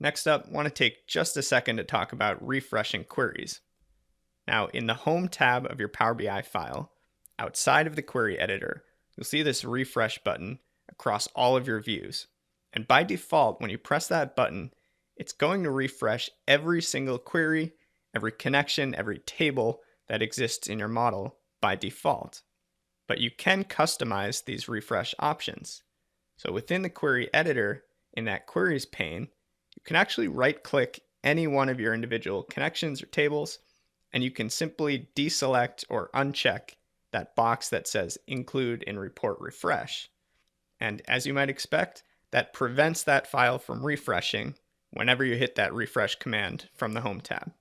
Next up, I want to take just a second to talk about refreshing queries. Now, in the Home tab of your Power BI file, outside of the query editor, you'll see this refresh button across all of your views. And by default, when you press that button, it's going to refresh every single query, every connection, every table that exists in your model by default. But you can customize these refresh options. So within the query editor, in that queries pane, you can actually right-click any one of your individual connections or tables, and you can simply deselect or uncheck that box that says Include in Report Refresh. And as you might expect, that prevents that file from refreshing whenever you hit that refresh command from the Home tab.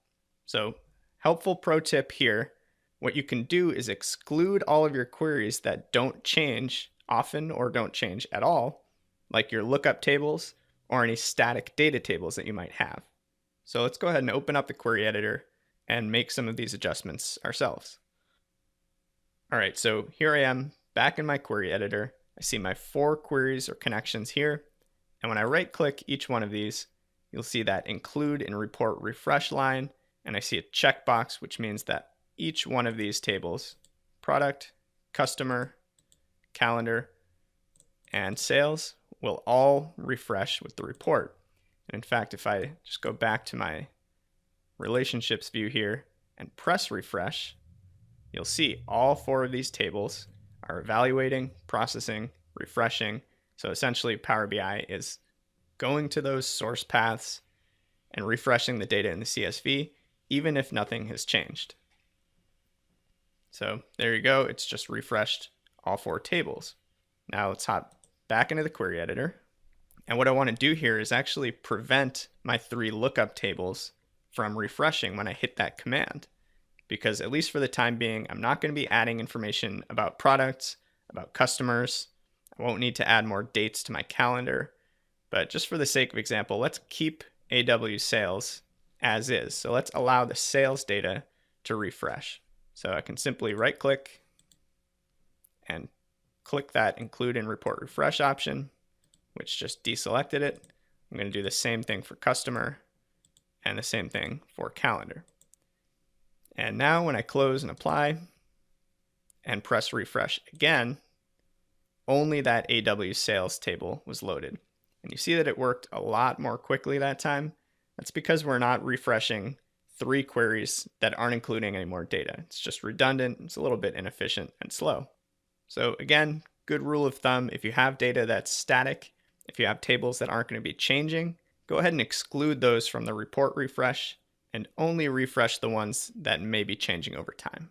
So, helpful pro tip here, what you can do is exclude all of your queries that don't change often or don't change at all, like your lookup tables or any static data tables that you might have. So let's go ahead and open up the query editor and make some of these adjustments ourselves. All right, so here I am back in my query editor. I see my 4 queries or connections here. And when I right click each one of these, you'll see that Include in Report Refresh line. And I see a checkbox, which means that each one of these tables, product, customer, calendar, and sales, will all refresh with the report. And in fact, if I just go back to my relationships view here and press refresh, you'll see all 4 of these tables are evaluating, processing, refreshing. So essentially Power BI is going to those source paths and refreshing the data in the CSV, even if nothing has changed. So there you go. It's just refreshed all 4 tables. Now let's hop back into the query editor. And what I want to do here is actually prevent my 3 lookup tables from refreshing when I hit that command. Because at least for the time being, I'm not going to be adding information about products, about customers. I won't need to add more dates to my calendar. But just for the sake of example, let's keep AW sales as is. So let's allow the sales data to refresh. So I can simply right click and click that Include in Report Refresh option, which just deselected it. I'm going to do the same thing for customer and the same thing for calendar. And now when I close and apply and press refresh again, only that AW sales table was loaded. And you see that it worked a lot more quickly that time. That's because we're not refreshing 3 queries that aren't including any more data. It's just redundant, it's a little bit inefficient and slow. So again, good rule of thumb, if you have data that's static, if you have tables that aren't going to be changing, go ahead and exclude those from the report refresh and only refresh the ones that may be changing over time.